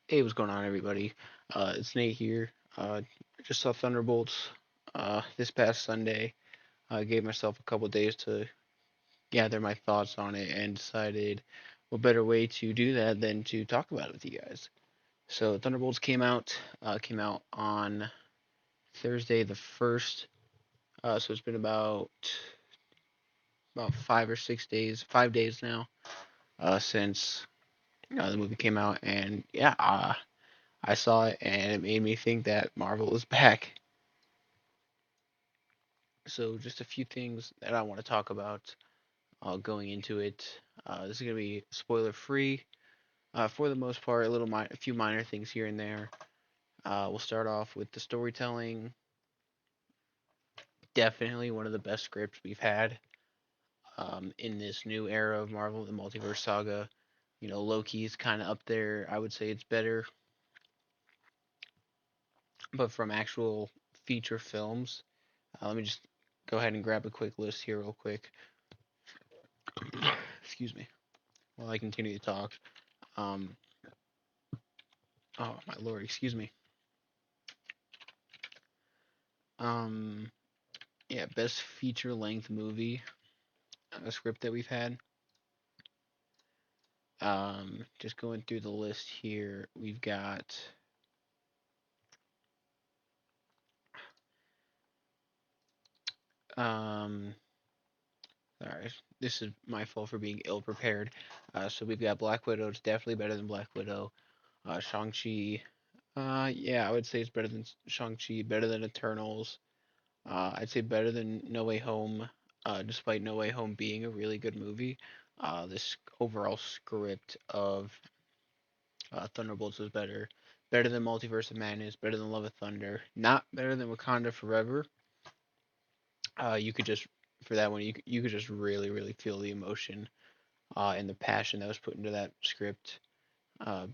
Hey, what's going on, everybody? It's Nate here. Just saw Thunderbolts this past Sunday. I gave myself a couple days to gather my thoughts on it and decided what better way to do that than to talk about it with you guys. So Thunderbolts came out on Thursday the 1st. So it's been about 5 or 6 days, 5 days now, since the movie came out, and yeah, I saw it and it made me think that Marvel is back. So just a few things that I want to talk about going into it. This is gonna be spoiler free for the most part. A few minor things here and there. We'll start off with the storytelling. Definitely one of the best scripts we've had in this new era of Marvel, the Multiverse Saga. Loki's kind of up there. I would say it's better, but from actual feature films, let me just go ahead and grab a quick list here, real quick. Excuse me. While I continue to talk. Um, oh my lord, excuse me. Um, yeah, best feature length movie, a script that we've had. Just going through the list here, we've got um. Sorry, this is my fault for being ill prepared. So we've got Black Widow. It's definitely better than Black Widow. Shang-Chi. Yeah, I would say it's better than Shang-Chi. Better than Eternals. I'd say better than No Way Home, despite No Way Home being a really good movie. This overall script of Thunderbolts was better. Better than Multiverse of Madness, better than Love of Thunder. Not better than Wakanda Forever. You could just, for that one, you could just really, really feel the emotion and the passion that was put into that script. Uh,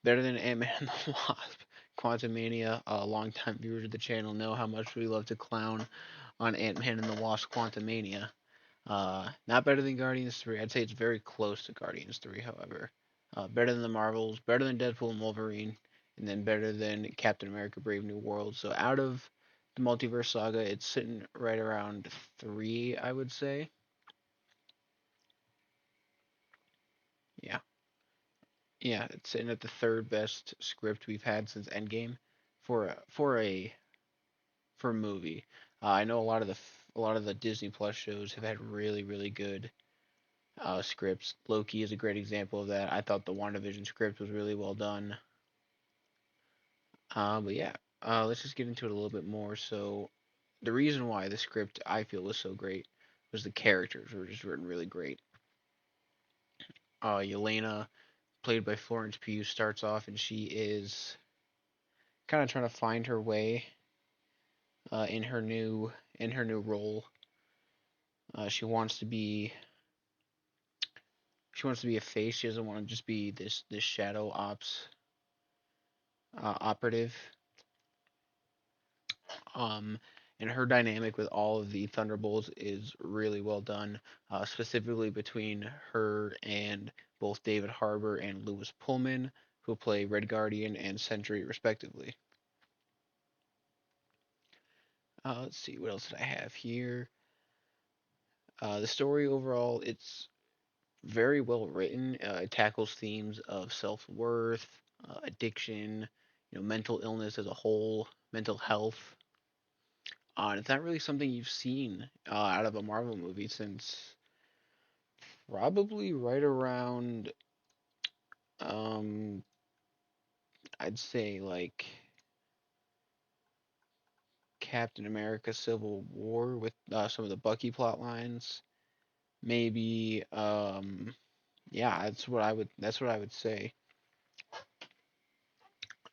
Better than Ant-Man and the Wasp. Quantumania, longtime viewers of the channel know how much we love to clown on Ant-Man and the Wasp Quantumania. Not better than Guardians 3. I'd say it's very close to Guardians 3, however. Better than the Marvels, better than Deadpool and Wolverine, and then better than Captain America Brave New World. So out of the multiverse saga, it's sitting right around 3, I would say. Yeah. Yeah, it's sitting at the third best script we've had since Endgame for a movie. I know a lot of the Disney Plus shows have had really, really good scripts. Loki is a great example of that. I thought the WandaVision script was really well done. But yeah, let's just get into it a little bit more. So, the reason why the script I feel was so great was the characters were just written really great. Yelena, played by Florence Pugh, starts off and she is kind of trying to find her way in her new role. She wants to be a face. She doesn't want to just be this shadow ops operative. Um, and her dynamic with all of the Thunderbolts is really well done, specifically between her and both David Harbour and Lewis Pullman, who play Red Guardian and Sentry respectively. Let's see, what else did I have here? The story overall, it's very well written. It tackles themes of self-worth, addiction, mental illness as a whole, mental health. And it's not really something you've seen out of a Marvel movie since probably right around, um, I'd say like Captain America: Civil War with some of the Bucky plot lines. Maybe, yeah, that's what I would say.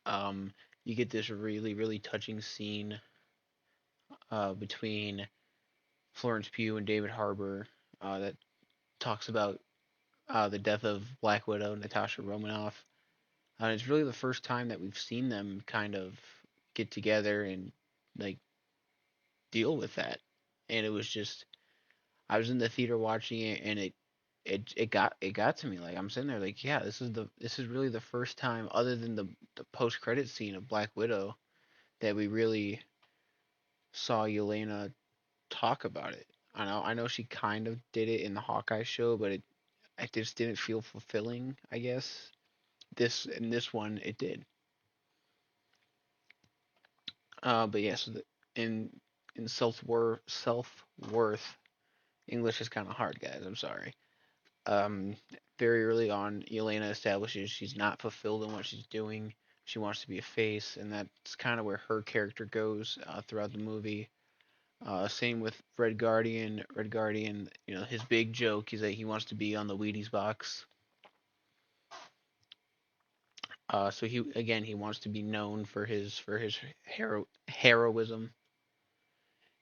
Um, you get this really, really touching scene between Florence Pugh and David Harbour that talks about the death of Black Widow, Natasha Romanoff. It's really the first time that we've seen them kind of get together and like deal with that. And it was just, I was in the theater watching it, and it got to me. Like I'm sitting there like, yeah, this is really the first time other than the post credit scene of Black Widow that we really saw Yelena talk about it. I know she kind of did it in the Hawkeye show, but it just didn't feel fulfilling, I guess. This one it did. But yeah, so in self worth, English is kind of hard, guys. I'm sorry. Um, Very early on, Yelena establishes she's not fulfilled in what she's doing. She wants to be a face, and that's kind of where her character goes throughout the movie. Same with Red Guardian. Red Guardian, his big joke is that he wants to be on the Wheaties box. So he wants to be known for his heroism,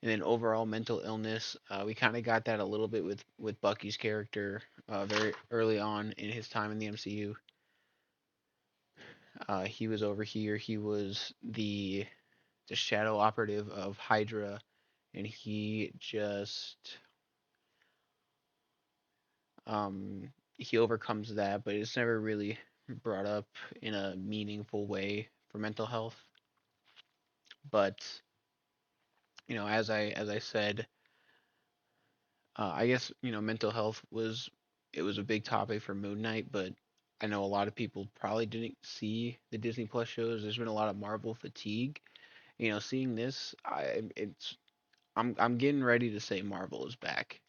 and then overall mental illness. We kind of got that a little bit with Bucky's character very early on in his time in the MCU. He was over here. He was the shadow operative of Hydra, and he overcomes that, but it's never really brought up in a meaningful way for mental health. But as I said, I guess mental health was a big topic for Moon Knight, but I know a lot of people probably didn't see the Disney Plus shows. There's been a lot of Marvel fatigue. Seeing this, I'm getting ready to say Marvel is back.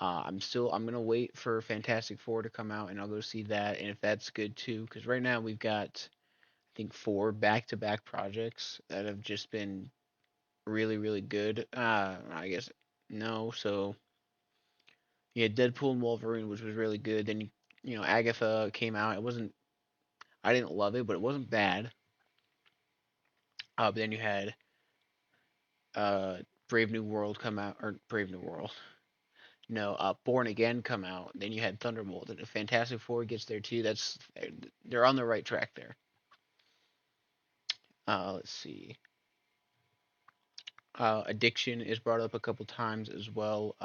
I'm gonna wait for Fantastic Four to come out, and I'll go see that. And if that's good too, because right now we've got I think four back-to-back projects that have just been really really good. I guess no, so yeah, Deadpool and Wolverine, which was really good. Then Agatha came out. I didn't love it, but it wasn't bad. But then you had uh Brave New World come out, or Brave New World. No, Born Again come out. Then you had Thunderbolts, and if Fantastic Four gets there too, they're on the right track there. Let's see. Addiction is brought up a couple times as well.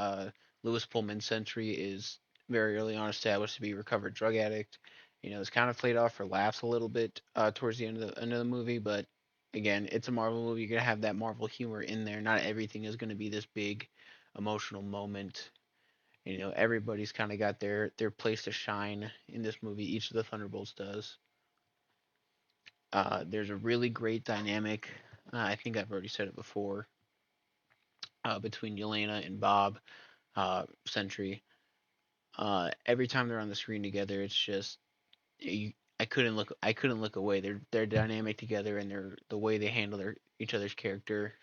Lewis Pullman Sentry is very early on established to be a recovered drug addict. It's kind of played off for laughs a little bit towards the end of the movie, but again, it's a Marvel movie. You're gonna have that Marvel humor in there. Not everything is gonna be this big emotional moment. Everybody's kind of got their place to shine in this movie. Each of the Thunderbolts does. There's a really great dynamic. I think I've already said it before, between Yelena and Bob Sentry. Every time they're on the screen together, it's just you, I couldn't look away. They're dynamic together, and the way they handle each other's character,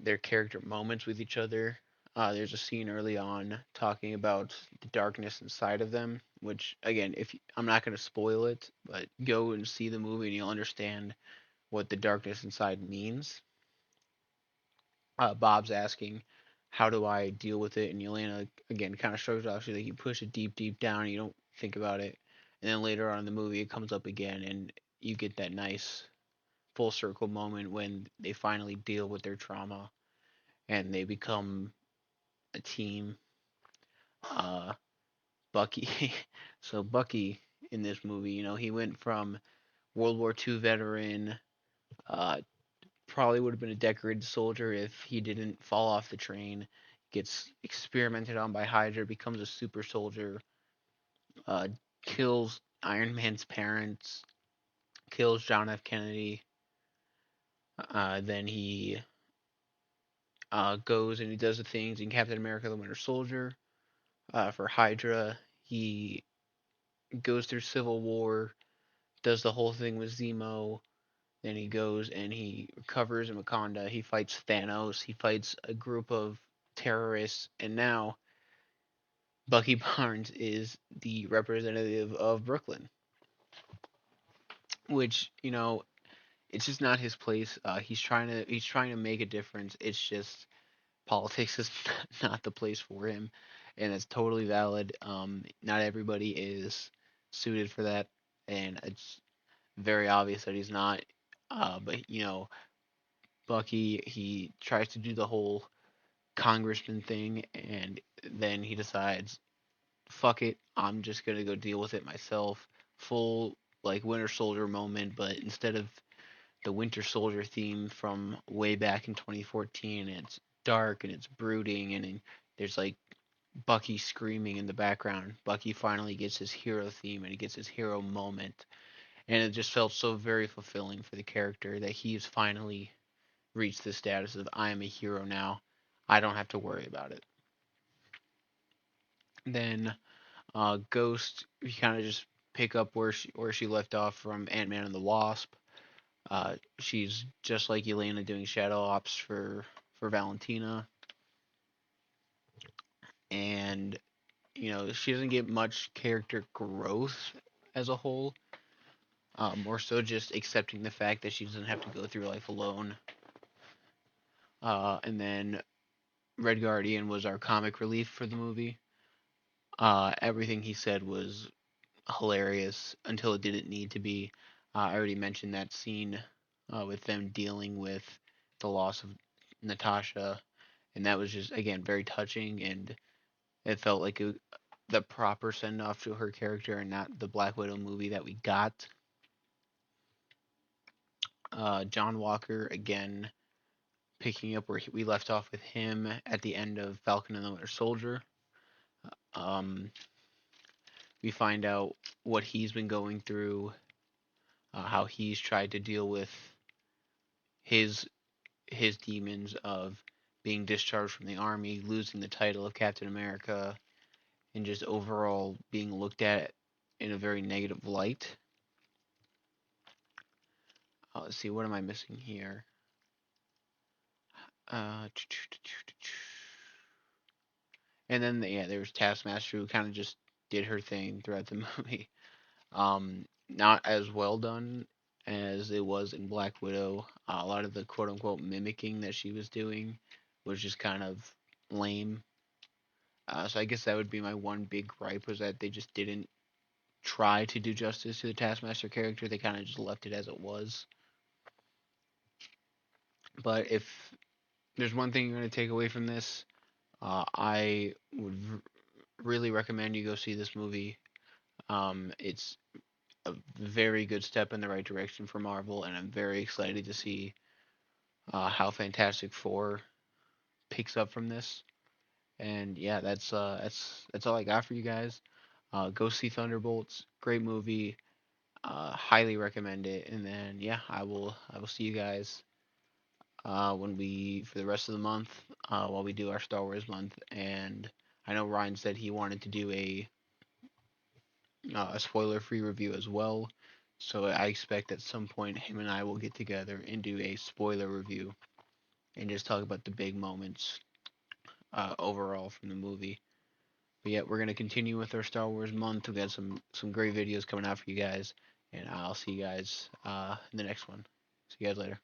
their character moments with each other. There's a scene early on talking about the darkness inside of them, which again, if I'm not going to spoil it, but go and see the movie and you'll understand what the darkness inside means. Bob's asking, "How do I deal with it?" And Yelena again kind of shrugs off. She's like, "You push it deep, deep down, and you don't think about it." And then later on in the movie, it comes up again, and you get that nice full circle moment when they finally deal with their trauma and they become a team. Uh, Bucky, so Bucky in this movie, he went from World War II veteran, uh, probably would have been a decorated soldier if he didn't fall off the train. Gets experimented on by Hydra, becomes a super soldier, uh, kills Iron Man's parents, kills John F. Kennedy. Then he goes and he does the things in Captain America: The Winter Soldier. For Hydra, he goes through Civil War, does the whole thing with Zemo. Then he goes and he recovers in Wakanda. He fights Thanos. He fights a group of terrorists, and now Bucky Barnes is the representative of Brooklyn, which it's just not his place. He's trying to make a difference. It's just politics is not the place for him, and it's totally valid. Not everybody is suited for that, and it's very obvious that he's not. But Bucky, he tries to do the whole congressman thing, and then he decides, fuck it, I'm just gonna go deal with it myself. Full like Winter Soldier moment, but instead of the Winter Soldier theme from way back in 2014, and it's dark and it's brooding, and there's like Bucky screaming in the background. Bucky finally gets his hero theme and he gets his hero moment, and it just felt so very fulfilling for the character that he's finally reached the status of I am a hero now. I don't have to worry about it. Then Ghost, we kind of just pick up where she left off from Ant Man and the Wasp. She's just like Elena doing shadow ops for Valentina, and she doesn't get much character growth as a whole. More so just accepting the fact that she doesn't have to go through life alone. And then Red Guardian was our comic relief for the movie. Everything he said was hilarious until it didn't need to be. I already mentioned that scene with them dealing with the loss of Natasha, and that was just again very touching, and it felt like the proper send off to her character and not the Black Widow movie that we got. John Walker again picking up where we left off with him at the end of Falcon and the Winter Soldier. Um, we find out what he's been going through, how he's tried to deal with his his demons of being discharged from the army, losing the title of Captain America, and just overall being looked at in a very negative light. Let's see, what am I missing here? Uh, and then yeah, there was Taskmaster who kind of just did her thing throughout the movie. Not as well done as it was in Black Widow. A lot of the quote unquote mimicking that she was doing was just kind of lame. So I guess that would be my one big gripe, was that they just didn't try to do justice to the Taskmaster character. They kind of just left it as it was. But if there's one thing you're going to take away from this, I would really recommend you go see this movie. It's a very good step in the right direction for Marvel, and I'm very excited to see how Fantastic Four picks up from this. And yeah, that's all I got for you guys. Go see Thunderbolts. Great movie. Highly recommend it. And then yeah, I will see you guys when we for the rest of the month while we do our Star Wars month. And I know Ryan said he wanted to do a spoiler free review as well. So I expect at some point him and I will get together and do a spoiler review and just talk about the big moments overall from the movie. But yeah, we're gonna continue with our Star Wars month. We got some great videos coming out for you guys, and I'll see you guys in the next one. See you guys later.